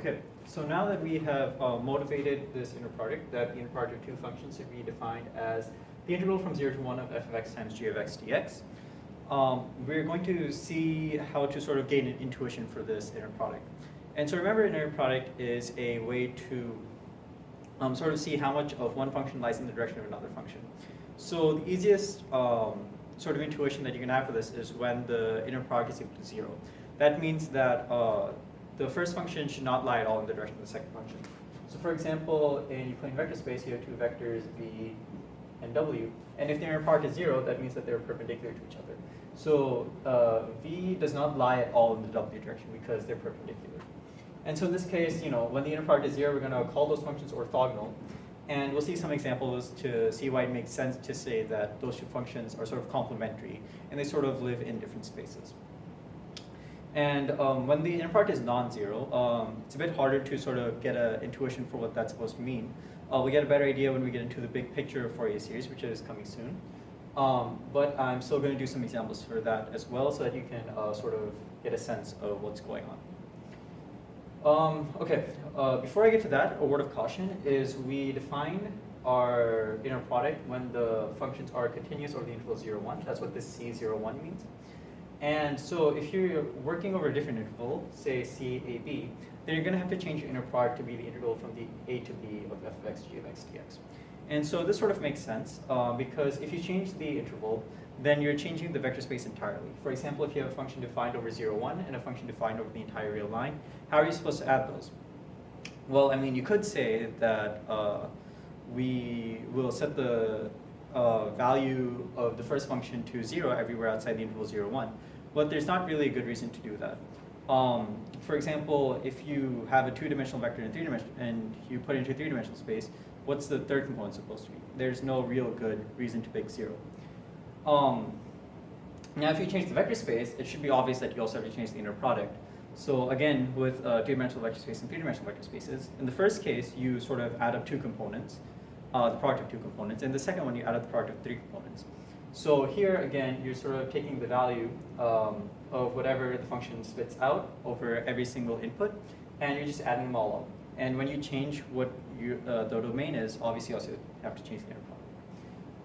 Okay, so now that we have motivated this inner product, that the inner product of two functions should be defined as the integral from 0 to 1 of f of x times g of x dx, we're going to see how to sort of gain an intuition for this inner product. And so remember, an inner product is a way to sort of see how much of one function lies in the direction of another function. So the easiest sort of intuition that you can have for this is when the inner product is equal to 0. That means that the first function should not lie at all in the direction of the second function. So for example, in Euclidean vector space, you have two vectors v and w, and if the inner product is 0, that means that they're perpendicular to each other. So v does not lie at all in the w direction because they're perpendicular. And so in this case, when the inner product is 0, we're going to call those functions orthogonal, and we'll see some examples to see why it makes sense to say that those two functions are sort of complementary, and they sort of live in different spaces. And when the inner product is non-zero, it's a bit harder to sort of get an intuition for what that's supposed to mean. We get a better idea when we get into the big picture of Fourier series, which is coming soon. But I'm still going to do some examples for that as well, so that you can sort of get a sense of what's going on. Okay, before I get to that, a word of caution is we define our inner product when the functions are continuous over the interval 0, 1. That's what this C0, 1 means. And so if you're working over a different interval, say CAB, then you're going to have to change your inner product to be the integral from the a to b of f of x g of x dx. And so this sort of makes sense because if you change the interval, then you're changing the vector space entirely. For example, if you have a function defined over 0, 1 and a function defined over the entire real line, how are you supposed to add those? Well, I mean, you could say that we will set the value of the first function to 0 everywhere outside the interval 0, 1. But there's not really a good reason to do that. For example, if you have a two-dimensional vector in and you put it into a three-dimensional space, what's the third component supposed to be? There's no real good reason to pick 0. Now, if you change the vector space, it should be obvious that you also have to change the inner product. So again, with two-dimensional vector space and three-dimensional vector spaces, in the first case, you sort of add up two components, the product of two components. In the second one, you add up the product of three components. So here, again, you're sort of taking the value of whatever the function spits out over every single input, and you're just adding them all up. And when you change what the domain is, obviously you also have to change the inner product.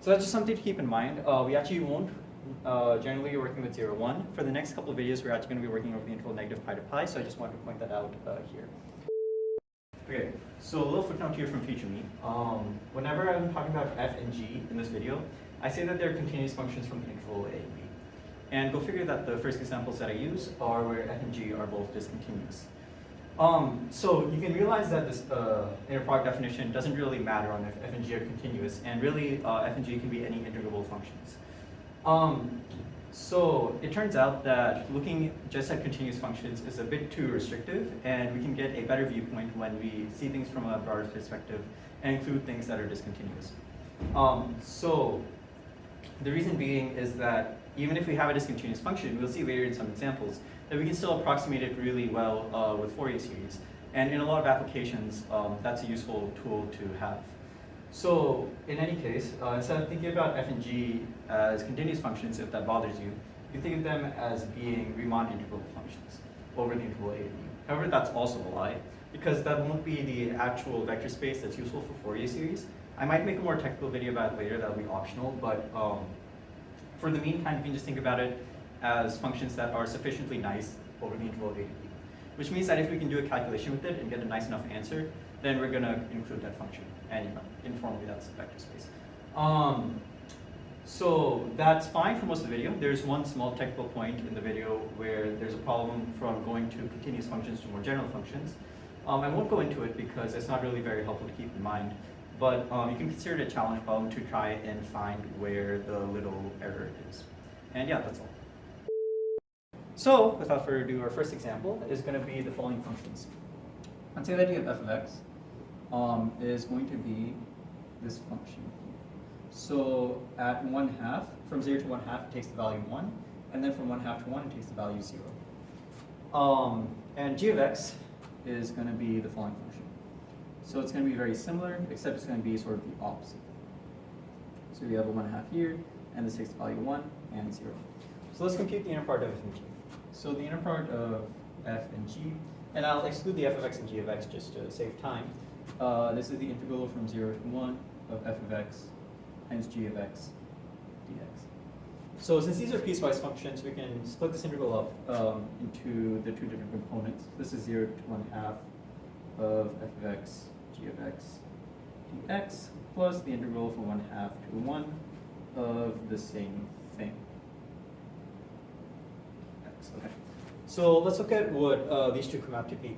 So that's just something to keep in mind. We actually won't generally be working with 0, 1. For the next couple of videos, we're actually going to be working over the interval negative pi to pi, so I just wanted to point that out here. Okay, so a little footnote here from future me. Whenever I'm talking about f and g in this video, I say that they're continuous functions from the interval a and b. And go figure that the first examples that I use are where f and g are both discontinuous. So you can realize that this inner product definition doesn't really matter on if f and g are continuous, and really f and g can be any integrable functions. So it turns out that looking just at continuous functions is a bit too restrictive, and we can get a better viewpoint when we see things from a broader perspective and include things that are discontinuous. So the reason being is that even if we have a discontinuous function, we'll see later in some examples that we can still approximate it really well with Fourier series. And in a lot of applications, that's a useful tool to have. So in any case, instead of thinking about f and g as continuous functions, if that bothers you, you can think of them as being Riemann integrable functions over the interval a to b. However, that's also a lie, because that won't be the actual vector space that's useful for Fourier series. I might make a more technical video about it later, that'll be optional, but for the meantime, you can just think about it as functions that are sufficiently nice over the interval a to b. Which means that if we can do a calculation with it and get a nice enough answer, then we're going to include that function. And informally, that's the vector space. So that's fine for most of the video. There's one small technical point in the video where there's a problem from going to continuous functions to more general functions. I won't go into it because it's not really very helpful to keep in mind. But you can consider it a challenge problem to try and find where the little error is. And yeah, that's all. So without further ado, our first example is going to be the following functions. Let's say that you have f of x is going to be this function. So at 1/2, from 0 to 1/2, it takes the value 1, and then from 1/2 to 1, it takes the value 0. And g of x is going to be the following function. So it's going to be very similar, except it's going to be sort of the opposite. So we have a 1/2 here, and this takes the value 1 and 0. So let's compute the inner product of f and g. So the inner product of f and g, and I'll exclude the f of x and g of x just to save time. This is the integral from 0 to 1 of f of x times g of x dx. So since these are piecewise functions, we can split this integral up into the two different components. This is 0 to 1/2 of f of x g of x dx plus the integral from 1/2 to 1 of the same thing. X. Okay. So let's look at what these two come out to be.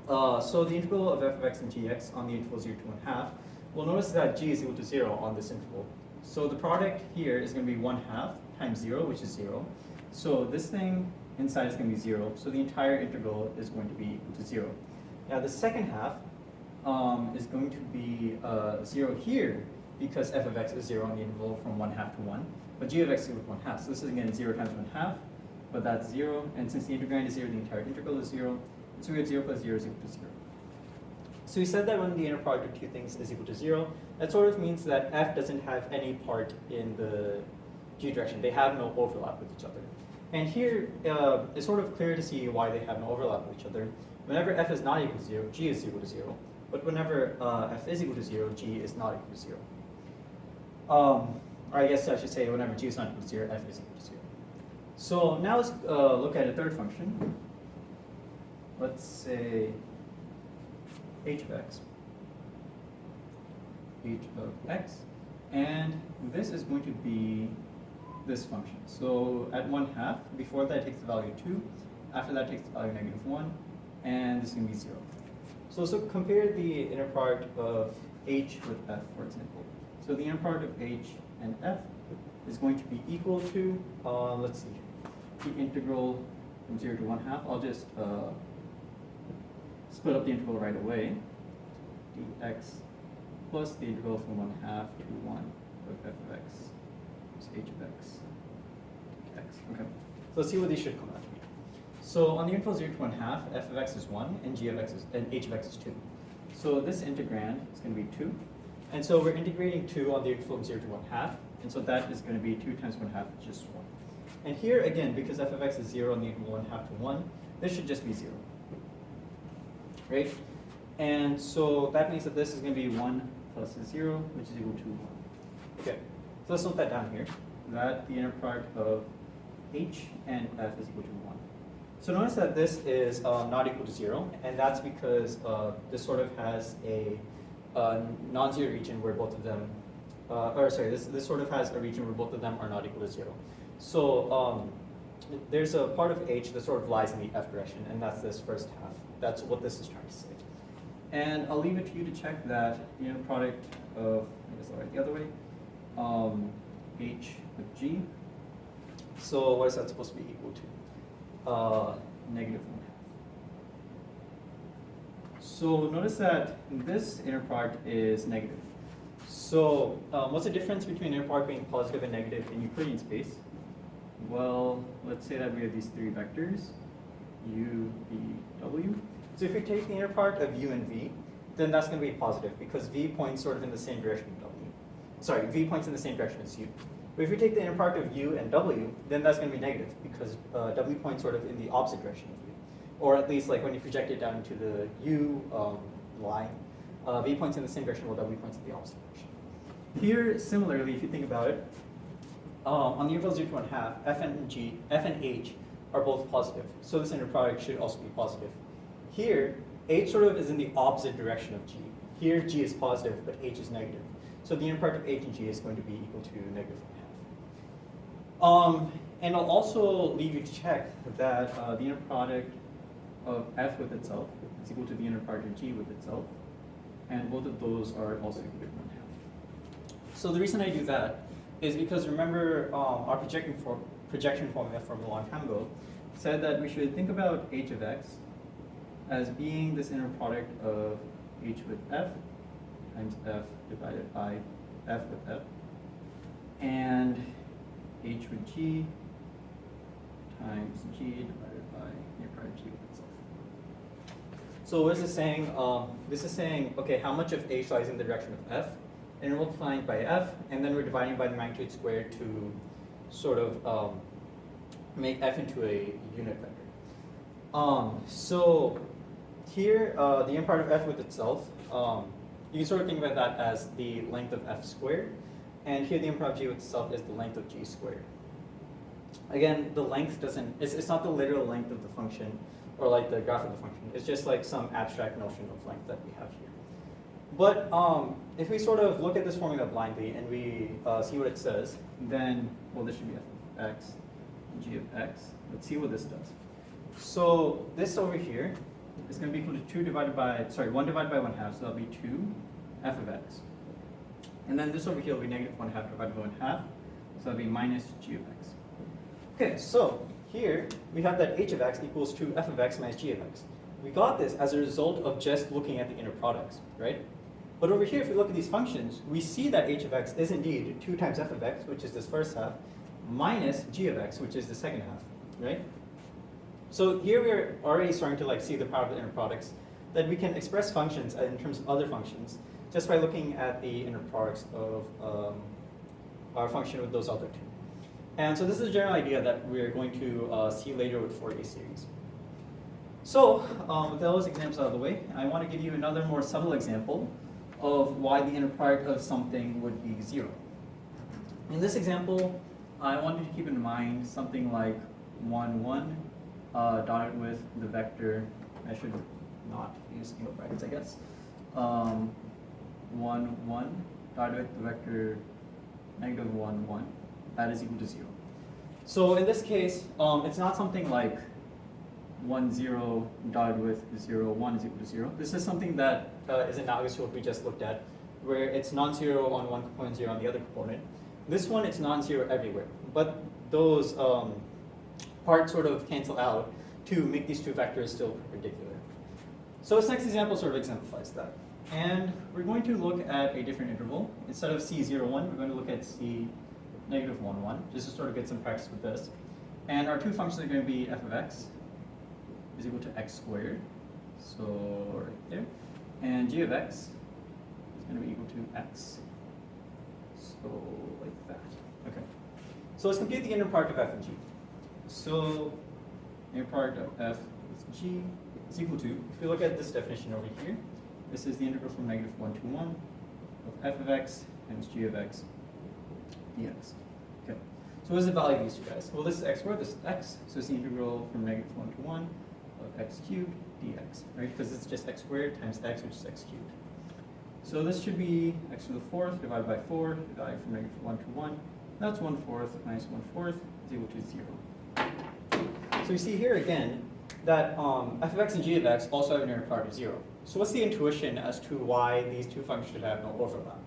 So the integral of f of x and gx on the interval 0 to 1/2, we'll notice that g is equal to 0 on this interval. So the product here is going to be 1/2 times 0, which is 0. So this thing inside is going to be 0. So the entire integral is going to be equal to 0. Now the second half is going to be 0 here because f of x is 0 on the interval from 1/2 to 1. But g of x is equal to 1/2. So this is again 0 times 1/2, but that's 0. And since the integrand is 0, the entire integral is 0. So we have 0 plus 0 is equal to 0. So we said that when the inner product of two things is equal to 0, that sort of means that f doesn't have any part in the g direction. They have no overlap with each other. And here, it's sort of clear to see why they have no overlap with each other. Whenever f is not equal to 0, g is equal to 0. But whenever f is equal to 0, g is not equal to 0. Or I guess I should say whenever g is not equal to 0, f is equal to 0. So now let's look at a third function. Let's say h of x. H of x. And this is going to be this function. So at 1/2, before that it takes the value 2. After that it takes the value -1. And this is going to be 0. So compare the inner product of h with f, for example. So the inner product of h and f is going to be equal to, let's see, the integral from 0 to 1/2. I'll just split up the integral right away. dx plus the integral from 1/2 to 1 of f of x is h of x dx. Okay. So let's see what these should come out to be. So on the interval 0 to 1/2, f of x is 1 and g of x is, and h of x is 2. So this integrand is going to be 2. And so we're integrating 2 on the interval from 0 to 1/2. And so that is going to be 2 times 1/2, which is 1. And here again, because f of x is 0 on the interval 1/2 to 1, this should just be 0. Right? And so that means that this is going to be 1 plus 0, which is equal to 1. Okay, so let's note that down here, that the inner product of h and f is equal to 1. So notice that this is not equal to 0, and that's because this sort of has a non-zero region where both of them, this sort of has a region where both of them are not equal to 0. So there's a part of h that sort of lies in the f direction, and that's this first half. That's what this is trying to say. And I'll leave it to you to check that the inner product of, I guess I'll write the other way, h with g. So what is that supposed to be equal to? -1/2. So notice that this inner product is negative. So what's the difference between inner product being positive and negative in Euclidean space? Well, let's say that we have these three vectors, u, v, w. So if we take the inner product of u and v, then that's going to be positive because v points sort of in the same direction as w. Sorry, v points in the same direction as u. But if we take the inner product of u and w, then that's going to be negative because w points sort of in the opposite direction of u. Or at least like when you project it down into the u line, v points in the same direction while w points in the opposite direction. Here, similarly, if you think about it, on the interval 0 to 1/2, f and h are both positive. So this inner product should also be positive. Here, h sort of is in the opposite direction of g. Here, g is positive, but h is negative. So the inner product of h and g is going to be equal to -1/2. And I'll also leave you to check that the inner product of f with itself is equal to the inner product of g with itself. And both of those are also equal to 1/2. So the reason I do that is because remember our projection formula from a long time ago said that we should think about h of x as being this inner product of h with f times f divided by f with f, and h with g times g divided by inner product g with itself. So what is this saying? This is saying, okay, how much of h lies in the direction of f, and we're multiplying by f, and then we're dividing by the magnitude squared to sort of make f into a unit vector. So here, the inner product of f with itself, you can sort of think about that as the length of f squared. And here the inner product of g with itself is the length of g squared. Again, the length doesn't, it's not the literal length of the function or like the graph of the function. It's just like some abstract notion of length that we have here. But if we sort of look at this formula blindly and we see what it says, then, well, this should be f of x, g of x. Let's see what this does. So this over here is going to be equal to 1 divided by 1/2, so that'll be 2 f of x. And then this over here will be negative 1/2 divided by 1/2, so that'll be minus g of x. Okay, so here we have that h of x equals to f of x minus g of x. We got this as a result of just looking at the inner products, right? But over here, if we look at these functions, we see that h of x is indeed 2 times f of x, which is this first half, minus g of x, which is the second half, right? So here we're already starting to like see the power of the inner products, that we can express functions in terms of other functions just by looking at the inner products of our function with those other two. And so this is a general idea that we're going to see later with Fourier series. So with those examples out of the way, I want to give you another more subtle example of why the inner product of something would be 0. In this example, I want you to keep in mind something like 1, 1, dotted with the vector, I should not use single brackets, I guess. 1, 1, dotted with the vector negative 1, 1. That is equal to 0. So in this case, it's not something like 1, 0 dotted with 0, 1 is equal to 0. This is something that is analogous to what we just looked at, where it's non-zero on one component, 0 on the other component. This one, it's non-zero everywhere. But those parts sort of cancel out to make these two vectors still perpendicular. So this next example sort of exemplifies that. And we're going to look at a different interval. Instead of c 0, 1, we're going to look at c negative 1, 1, just to sort of get some practice with this. And our two functions are going to be f of x is equal to x squared, so right there. And g of x is going to be equal to x, so like that. Okay. So let's compute the inner product of f and g. So inner product of f with g is equal to, if we look at this definition over here, this is the integral from negative 1 to 1 of f of x times g of x dx. Okay. So what is the value of these two guys? Well, this is x squared, this is x, so it's the integral from negative 1 to 1 of x cubed dx, right? Because it's just x squared times x, which is x cubed. So this should be x to the 4th divided by 4, divided from negative 1 to 1. That's 1/4 minus 1/4 is equal to 0. So you see here again that f of x and g of x also have an inner product of 0. So what's the intuition as to why these two functions should have no overlap?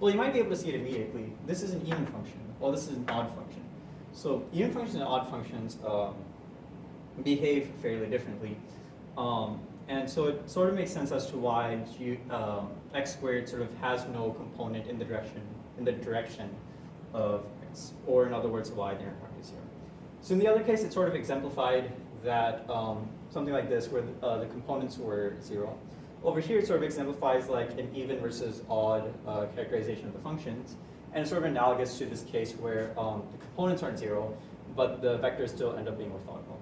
Well, you might be able to see it immediately. This is an even function. Well, this is an odd function. So even functions and odd functions behave fairly differently. And so it sort of makes sense as to why x squared sort of has no component in the direction of x, or in other words, why the inner product is 0. So in the other case, it sort of exemplified that something like this, where the components were 0. Over here, it sort of exemplifies like an even versus odd characterization of the functions, and it's sort of analogous to this case where the components aren't 0, but the vectors still end up being orthogonal.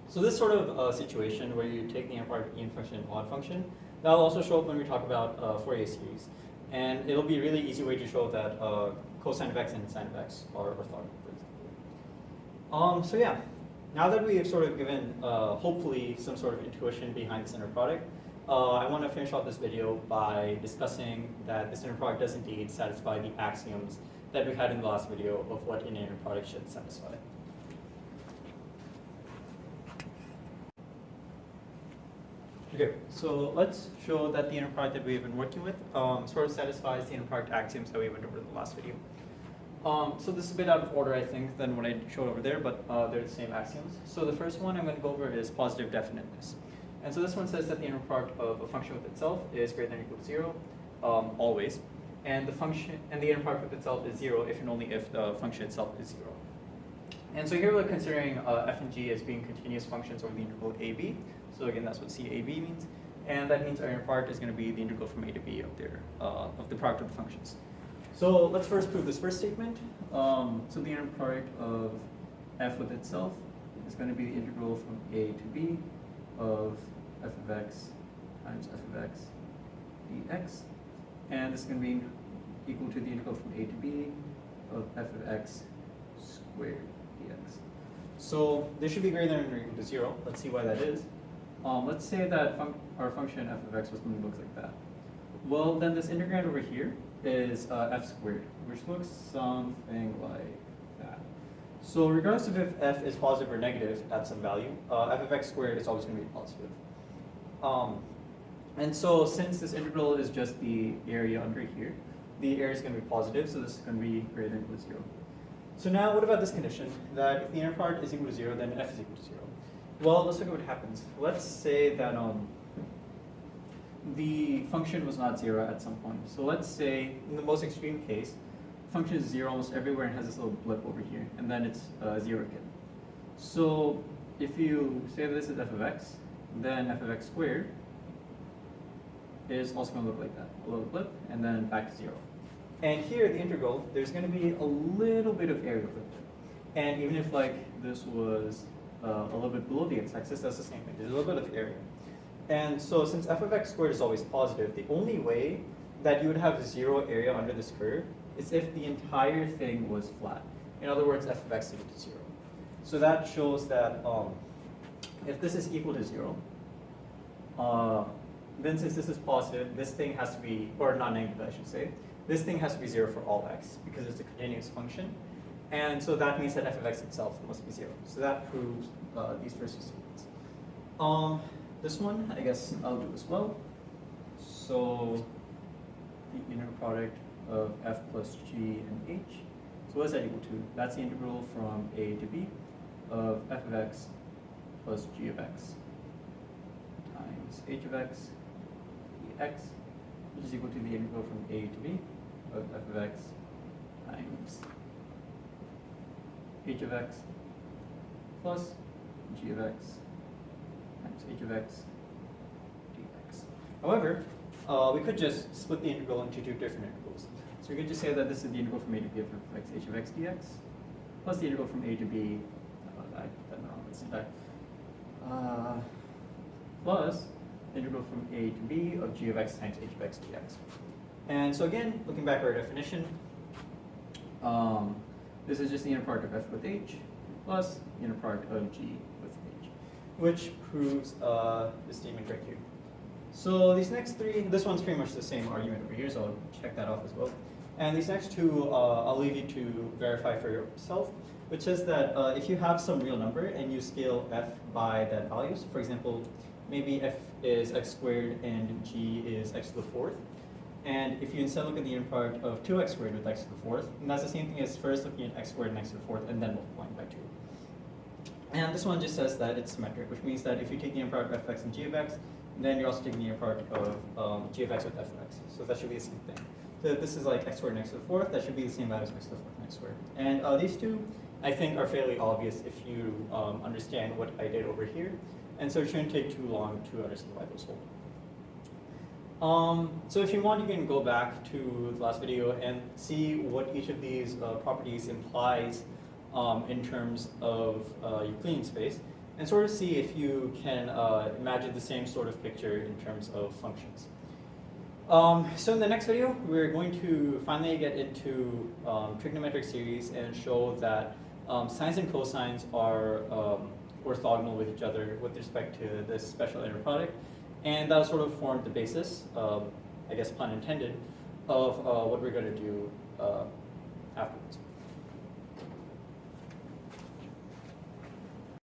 So this sort of situation where you take the inner product of even function and odd function, that'll also show up when we talk about Fourier series. And it'll be a really easy way to show that cosine of x and sine of x are orthogonal, for example. So yeah, now that we have sort of given, hopefully, some sort of intuition behind this inner product, I want to finish off this video by discussing that this inner product does indeed satisfy the axioms that we had in the last video of what an inner product should satisfy. Okay, so let's show that the inner product that we've been working with sort of satisfies the inner product axioms that we went over in the last video. So this is a bit out of order, I think, than what I showed over there, but they're the same axioms. So the first one I'm going to go over is positive definiteness. And so this one says that the inner product of a function with itself is greater than or equal to 0, always. And the inner product with itself is 0 if and only if the function itself is 0. And so here we're considering f and g as being continuous functions over the interval ab. So again, that's what CAB means. And that means our inner product is going to be the integral from a to b of the product of the functions. So let's first prove this first statement. So the inner product of f with itself is going to be the integral from a to b of f of x times f of x dx. And this is going to be equal to the integral from a to b of f of x squared dx. So this should be greater than or equal to 0. Let's see why that is. Let's say that our function f of x was going to look like that. Well, then this integrand over here is f squared, which looks something like that. So regardless of if f is positive or negative at some value, f of x squared is always going to be positive. And so since this integral is just the area under here, the area is going to be positive, so this is going to be greater than or equal to 0. So now what about this condition, that if the inner part is equal to 0, then f is equal to 0? Well, let's look at what happens. Let's say that the function was not 0 at some point. So let's say, in the most extreme case, the function is 0 almost everywhere and has this little blip over here, and then it's 0 again. So if you say that this is f of x, then f of x squared is also going to look like that. A little blip, and then back to 0. And here, the integral, there's going to be a little bit of area with it. And even if like this was a little bit below the x-axis, that's the same thing. There's a little bit of area. And so since f of x squared is always positive, the only way that you would have 0 area under this curve is if the entire thing was flat. In other words, f of x is equal to 0. So that shows that if this is equal to 0, then since this is positive, this thing has to be, or non-negative I should say, this thing has to be 0 for all x because it's a continuous function. And so that means that f of x itself must be 0. So that proves these first two statements. This one, I guess I'll do as well. So the inner product of f plus g and h. So what is that equal to? That's the integral from a to b of f of x plus g of x times h of x dx, which is equal to the integral from a to b of f of x times h of x plus g of x times h of x dx. However, we could just split the integral into two different integrals. So we could just say that this is the integral from a to b of f of x h of x dx plus the integral from a to b, I put that wrong, let's see that, plus the integral from a to b of g of x times h of x dx. And so again, looking back at our definition, this is just the inner product of f with h plus the inner product of g with h, which proves this statement right here. So these next three, this one's pretty much the same argument over here, so I'll check that off as well. And these next two, I'll leave you to verify for yourself, which says that if you have some real number and you scale f by that value, so for example, maybe f is x squared and g is x to the fourth, and if you instead look at the inner product of 2x squared with x to the fourth, and that's the same thing as first looking at x squared and x to the fourth and then multiplying by 2. And this one just says that it's symmetric, which means that if you take the inner product of f of x and g of x, then you're also taking the inner product of g of x with f of x. So that should be the same thing. So if this is like x squared and x to the fourth, that should be the same value as x to the fourth and x squared. And these two, I think, are fairly obvious if you understand what I did over here. And so it shouldn't take too long to understand why those hold. So if you want, you can go back to the last video and see what each of these properties implies in terms of Euclidean space, and sort of see if you can imagine the same sort of picture in terms of functions. So in the next video, we're going to finally get into trigonometric series and show that sines and cosines are orthogonal with each other with respect to this special inner product. And that sort of formed the basis, I guess pun intended, of what we're going to do afterwards.